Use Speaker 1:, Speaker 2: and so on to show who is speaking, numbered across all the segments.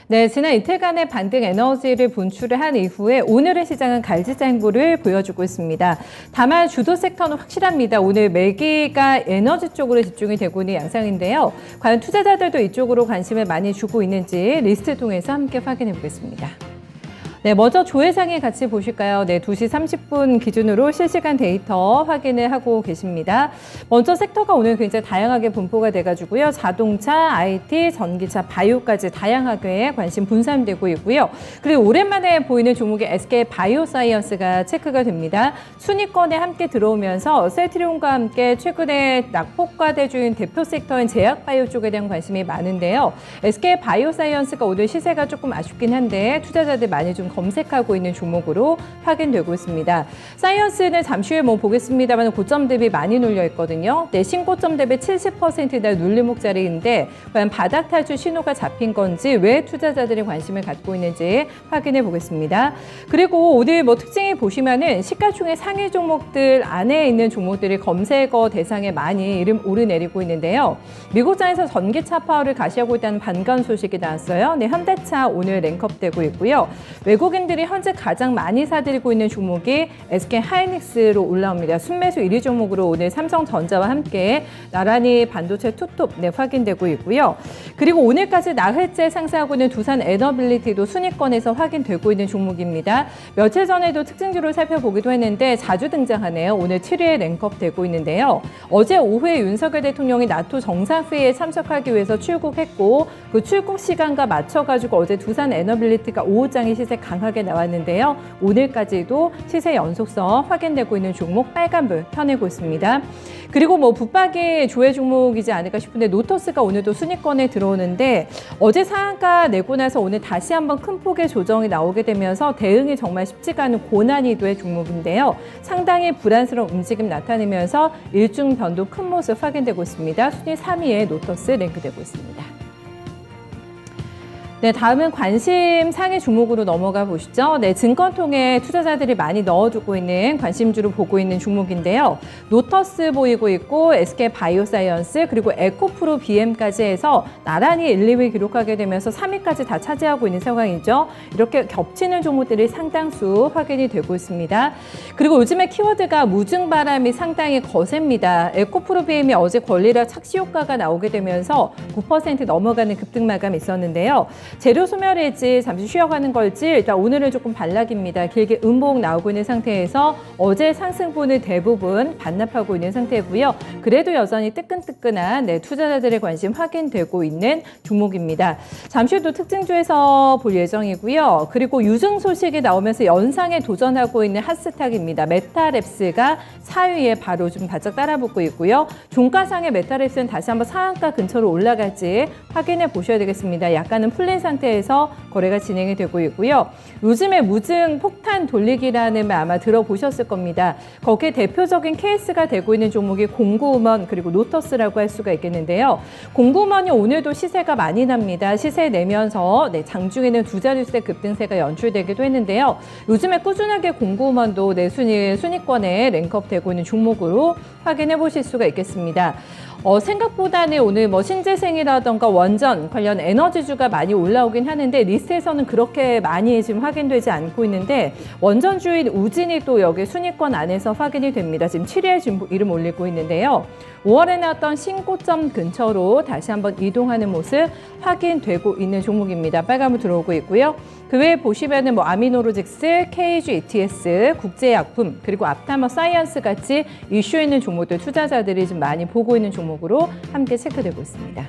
Speaker 1: 네, 지난 이틀간의 반등 에너지를 분출을 한 이후에 오늘의 시장은 갈지장보를 보여주고 있습니다. 다만 주도 섹터는 확실합니다. 오늘 매기가 에너지 쪽으로 집중이 되고 있는 양상인데요. 과연 투자자들도 이쪽으로 관심을 많이 주고 있는지 리스트 통해서 함께 확인해 보겠습니다. 네, 먼저 조회상에 같이 보실까요? 네, 2시 30분 기준으로 실시간 데이터 확인을 하고 계십니다. 먼저 섹터가 오늘 굉장히 다양하게 분포가 돼가지고요. 자동차, IT, 전기차, 바이오까지 다양하게 관심 분산되고 있고요. 그리고 오랜만에 보이는 종목이 SK 바이오사이언스가 체크가 됩니다. 순위권에 함께 들어오면서 셀트리온과 함께 최근에 낙폭과대 중인 대표 섹터인 제약바이오 쪽에 대한 관심이 많은데요. SK 바이오사이언스가 오늘 시세가 조금 아쉽긴 한데 투자자들 많이 좀 검색하고 있는 종목으로 확인되고 있습니다. 사이언스는 잠시 후에 보겠습니다만 고점 대비 많이 눌려 있거든요. 네, 신고점 대비 70%나 눌림목 자리인데 과연 바닥 탈출 신호가 잡힌 건지 왜 투자자들이 관심을 갖고 있는지 확인해 보겠습니다. 그리고 오늘 특징이 보시면은 시가총액 상위 종목들 안에 있는 종목들이 검색어 대상에 많이 오르내리고 있는데요. 미국장에서 전기차 파워를 가시하고 있다는 반가운 소식이 나왔어요. 네, 현대차 오늘 랭크업되고 있고요. 외국인들이 현재 가장 많이 사들이고 있는 종목이 SK 하이닉스로 올라옵니다. 순매수 1위 종목으로 오늘 삼성전자와 함께 나란히 반도체 투톱 확인되고 있고요. 그리고 오늘까지 나흘째 상승하고 있는 두산 에너빌리티도 순위권에서 확인되고 있는 종목입니다. 며칠 전에도 특징주를 살펴보기도 했는데 자주 등장하네요. 오늘 7위에 랭크업되고 있는데요. 어제 오후에 윤석열 대통령이 나토 정상회의에 참석하기 위해서 출국했고 그 출국 시간과 맞춰가지고 어제 두산 에너빌리티가 오후장에 시세 강하게 나왔는데요. 오늘까지도 시세 연속성 확인되고 있는 종목 빨간불 켜내고 있습니다. 그리고 붙박이 조회 종목이지 않을까 싶은데 노터스가 오늘도 순위권에 들어오는데 어제 상한가 내고 나서 오늘 다시 한번 큰 폭의 조정이 나오게 되면서 대응이 정말 쉽지가 않은 고난이도의 종목인데요. 상당히 불안스러운 움직임 나타내면서 일중 변동 큰 모습 확인되고 있습니다. 순위 3위에 노터스 랭크되고 있습니다. 네, 다음은 관심 상위 종목으로 넘어가 보시죠. 네, 증권통에 투자자들이 많이 넣어두고 있는 관심주로 보고 있는 종목인데요. 노터스 보이고 있고 SK 바이오사이언스 그리고 에코프로 BM까지 해서 나란히 1, 2위 기록하게 되면서 3위까지 다 차지하고 있는 상황이죠. 이렇게 겹치는 종목들이 상당수 확인이 되고 있습니다. 그리고 요즘에 키워드가 무증바람이 상당히 거셉니다. 에코프로 BM이 어제 권리락 착시 효과가 나오게 되면서 9% 넘어가는 급등 마감이 있었는데요. 재료 소멸일지 잠시 쉬어가는 걸지 일단 오늘은 조금 반락입니다. 길게 음봉 나오고 있는 상태에서 어제 상승분을 대부분 반납하고 있는 상태고요. 그래도 여전히 뜨끈뜨끈한 투자자들의 관심 확인되고 있는 종목입니다. 잠시 후 또 특징주에서 볼 예정이고요. 그리고 유증 소식이 나오면서 연상에 도전하고 있는 핫스탁입니다. 메타랩스가 4위에 바로 좀 바짝 따라붙고 있고요. 종가상의 메타랩스는 다시 한번 상한가 근처로 올라갈지 확인해 보셔야 되겠습니다. 약간은 풀린 상태에서 거래가 진행이 되고 있고요. 요즘에 무증 폭탄 돌리기라는 말 아마 들어보셨을 겁니다. 거기에 대표적인 케이스가 되고 있는 종목이 공구음원 그리고 노터스라고 할 수가 있겠는데요. 공구음원이 오늘도 시세가 많이 납니다. 시세 내면서 장중에는 두 자릿수의 급등세가 연출되기도 했는데요. 요즘에 꾸준하게 공구음원도 순위권에 랭크업되고 있는 종목으로 확인해 보실 수가 있겠습니다. 생각보다는 오늘 신재생이라던가 원전 관련 에너지주가 많이 올라오긴 하는데 리스트에서는 그렇게 많이 지금 확인되지 않고 있는데 원전주인 우진이 또 여기 순위권 안에서 확인이 됩니다. 지금 7위에 지금 이름 올리고 있는데요. 5월에 나왔던 신고점 근처로 다시 한번 이동하는 모습 확인되고 있는 종목입니다. 빨간불 들어오고 있고요. 그 외에 보시면은 아미노로직스, KG ETS, 국제약품, 그리고 앞타머 사이언스 같이 이슈 있는 종목들 투자자들이 좀 많이 보고 있는 종목으로 함께 체크되고 있습니다.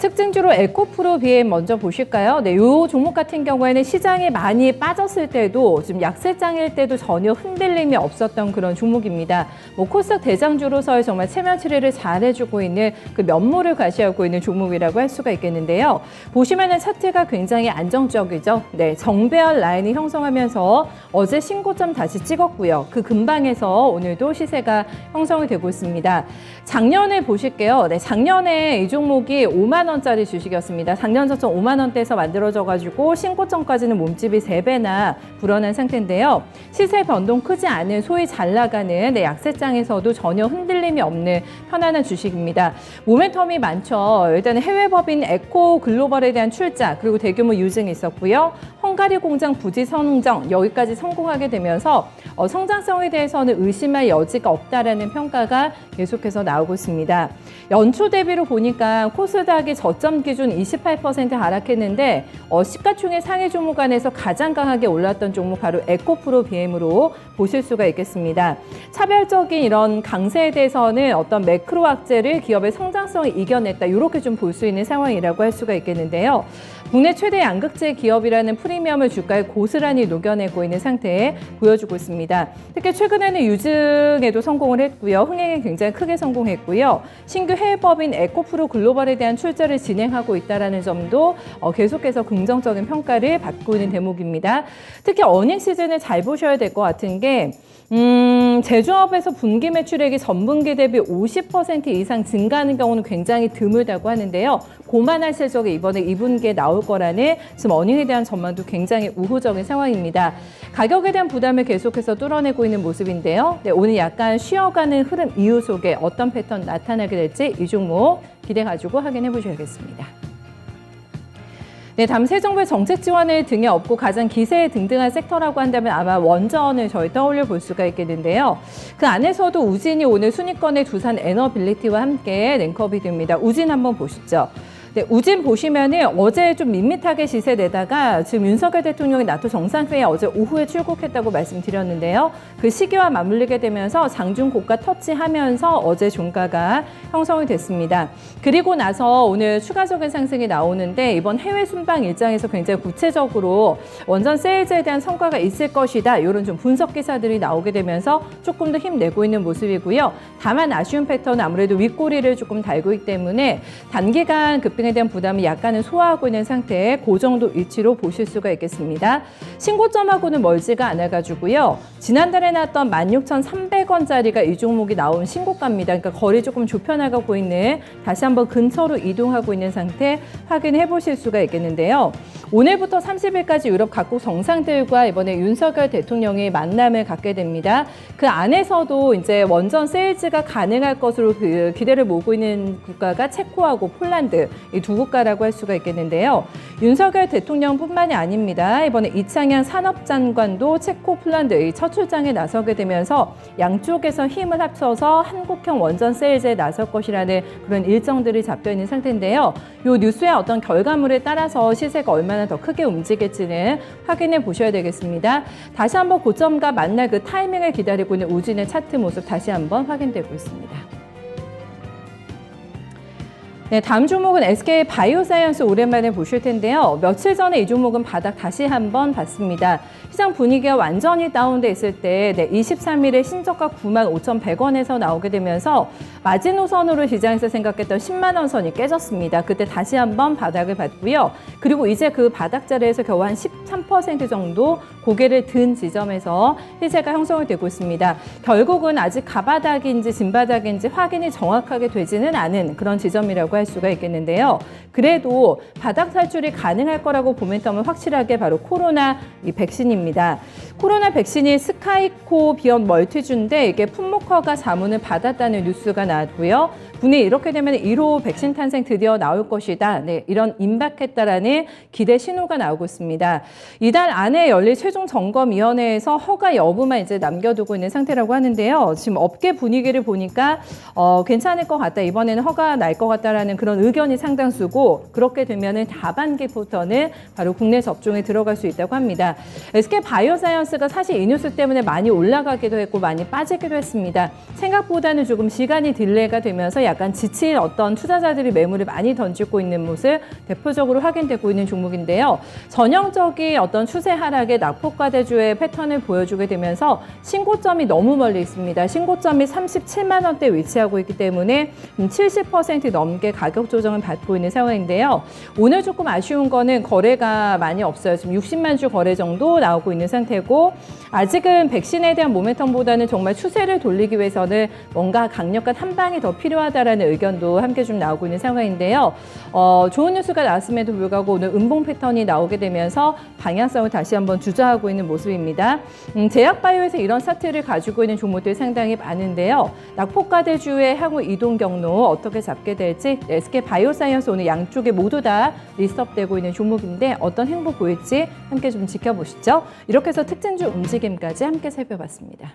Speaker 1: 특징주로 에코프로 BM 먼저 보실까요? 네, 이 종목 같은 경우에는 시장이 많이 빠졌을 때도 지금 약세장일 때도 전혀 흔들림이 없었던 그런 종목입니다. 코스닥 대장주로서의 정말 체면 처리를 잘 해주고 있는 그 면모를 과시하고 있는 종목이라고 할 수가 있겠는데요. 보시면은 차트가 굉장히 안정적이죠. 네, 정배열 라인이 형성하면서 어제 신고점 다시 찍었고요. 그 근방에서 오늘도 시세가 형성이 되고 있습니다. 작년에 보실게요. 네, 작년에 이 종목이 5만 원짜리 주식이었습니다. 작년 저점 5만 원대에서 만들어져가지고 신고점까지는 몸집이 3배나 불어난 상태인데요. 시세 변동 크지 않은 소위 잘 나가는 약세장에서도 전혀 흔들림이 없는 편안한 주식입니다. 모멘텀이 많죠. 일단 해외 법인 에코 글로벌에 대한 출자 그리고 대규모 유증이 있었고요. 헝가리 공장 부지 선정 여기까지 성공하게 되면서 성장성에 대해서는 의심할 여지가 없다라는 평가가 계속해서 나오고 있습니다. 연초 대비로 보니까 코스닥이 저점 기준 28% 하락했는데 시가총액 상위 종목 안에서 가장 강하게 올랐던 종목 바로 에코프로 BM으로 보실 수가 있겠습니다. 차별적인 이런 강세에 대해서는 어떤 매크로 악재를 기업의 성장성이 이겨냈다 이렇게 좀 볼 수 있는 상황이라고 할 수가 있겠는데요. 국내 최대 양극재 기업이라는 프리미엄을 주가에 고스란히 녹여내고 있는 상태에 보여주고 있습니다. 특히 최근에는 유증에도 성공을 했고요. 흥행에 굉장히 크게 성공했고요. 신규 해외 법인 에코프로 글로벌에 대한 출자를 진행하고 있다는 점도 계속해서 긍정적인 평가를 받고 있는 대목입니다. 특히 어닝 시즌을 잘 보셔야 될 것 같은 게 제조업에서 분기 매출액이 전분기 대비 50% 이상 증가하는 경우는 굉장히 드물다고 하는데요. 고만한 실적이 이번에 2분기에 나올 거라는 지금 어닝에 대한 전망도 굉장히 우호적인 상황입니다. 가격에 대한 부담을 계속해서 뚫어내고 있는 모습인데요. 네, 오늘 약간 쉬어가는 흐름 이유 속에 어떤 패턴 나타나게 될지 이 종목 기대 가지고 확인해 보셔야겠습니다. 네, 다음 새 정부의 정책 지원을 등에 업고 가장 기세에 등등한 섹터라고 한다면 아마 원전을 저희 떠올려 볼 수가 있겠는데요. 그 안에서도 우진이 오늘 순위권의 두산 에너빌리티와 함께 랭크업이 됩니다. 우진 한번 보시죠. 네, 우진 보시면은 어제 좀 밋밋하게 시세 내다가 지금 윤석열 대통령이 나토 정상회의 어제 오후에 출국했다고 말씀드렸는데요. 그 시기와 맞물리게 되면서 장중 고가 터치하면서 어제 종가가 형성이 됐습니다. 그리고 나서 오늘 추가적인 상승이 나오는데 이번 해외 순방 일정에서 굉장히 구체적으로 원전 세일즈에 대한 성과가 있을 것이다. 이런 좀 분석 기사들이 나오게 되면서 조금 더 힘내고 있는 모습이고요. 다만 아쉬운 패턴은 아무래도 윗꼬리를 조금 달고 있기 때문에 단기간 급등에 대한 부담을 약간은 소화하고 있는 상태에 그 정도 위치로 보실 수가 있겠습니다. 신고점하고는 멀지가 않아가지고요. 지난달에 나왔던 16,300원짜리가 이 종목이 나온 신고가입니다. 그러니까 거리 조금 좁혀나가고 있는 다시 한번 근처로 이동하고 있는 상태 확인해 보실 수가 있겠는데요. 오늘부터 30일까지 유럽 각국 정상들과 이번에 윤석열 대통령이 만남을 갖게 됩니다. 그 안에서도 이제 원전 세일즈가 가능할 것으로 기대를 모으고 있는 국가가 체코하고 폴란드 이 두 국가라고 할 수가 있겠는데요. 윤석열 대통령뿐만이 아닙니다. 이번에 이창양 산업장관도 체코, 폴란드 첫 출장에 나서게 되면서 양쪽에서 힘을 합쳐서 한국형 원전 세일즈에 나설 것이라는 그런 일정들이 잡혀 있는 상태인데요. 이 뉴스의 어떤 결과물에 따라서 시세가 얼마나 더 크게 움직일지는 확인해 보셔야 되겠습니다. 다시 한번 고점과 만날 그 타이밍을 기다리고 있는 우진의 차트 모습 다시 한번 확인되고 있습니다. 네, 다음 종목은 SK 바이오사이언스 오랜만에 보실 텐데요. 며칠 전에 이 종목은 바닥 다시 한번 봤습니다. 시장 분위기가 완전히 다운돼 있을 때 23일에 신저가 95,100원에서 나오게 되면서 마지노선으로 시장에서 생각했던 10만 원 선이 깨졌습니다. 그때 다시 한번 바닥을 봤고요. 그리고 이제 그 바닥 자리에서 겨우 한 13% 정도 고개를 든 지점에서 시세가 형성이 되고 있습니다. 결국은 아직 가바닥인지 진바닥인지 확인이 정확하게 되지는 않은 그런 지점이라고 할 수가 있겠는데요. 그래도 바닥 탈출이 가능할 거라고 모멘텀은 확실하게 바로 코로나 이 백신입니다. 코로나 백신이 스카이코 비언 멀티주인데 이게 품목허가 자문을 받았다는 뉴스가 나왔고요. 분이 이렇게 되면 1호 백신 탄생 드디어 나올 것이다. 네, 이런 임박했다라는 기대 신호가 나오고 있습니다. 이달 안에 열릴 최종 점검위원회에서 허가 여부만 이제 남겨두고 있는 상태라고 하는데요. 지금 업계 분위기를 보니까 괜찮을 것 같다. 이번에는 허가 날 것 같다라는 그런 의견이 상당수고 그렇게 되면은 하반기부터는 바로 국내 접종에 들어갈 수 있다고 합니다. SK 바이오사이언스가 사실 이 뉴스 때문에 많이 올라가기도 했고 많이 빠지기도 했습니다. 생각보다는 조금 시간이 딜레이가 되면서 약간 지친 어떤 투자자들이 매물을 많이 던지고 있는 모습 대표적으로 확인되고 있는 종목인데요. 전형적인 어떤 추세 하락에 낙폭과대주의 패턴을 보여주게 되면서 신고점이 너무 멀리 있습니다. 신고점이 37만 원대 위치하고 있기 때문에 70% 넘게 가격 조정을 받고 있는 상황인데요. 오늘 조금 아쉬운 거는 거래가 많이 없어요. 지금 60만 주 거래 정도 나오고 있는 상태고 아직은 백신에 대한 모멘텀보다는 정말 추세를 돌리기 위해서는 뭔가 강력한 한 방이 더 필요하다라는 의견도 함께 좀 나오고 있는 상황인데요. 좋은 뉴스가 나왔음에도 불구하고 오늘 음봉 패턴이 나오게 되면서 방향성을 다시 한번 주저하고 있는 모습입니다. 제약바이오에서 이런 사태를 가지고 있는 종목들이 상당히 많은데요. 낙폭과대주의 향후 이동 경로 어떻게 잡게 될지 SK 바이오사이언스 오늘 양쪽에 모두 다 리스트업되고 있는 종목인데 어떤 행보 보일지 함께 좀 지켜보시죠. 이렇게 해서 특징주 움직임까지 함께 살펴봤습니다.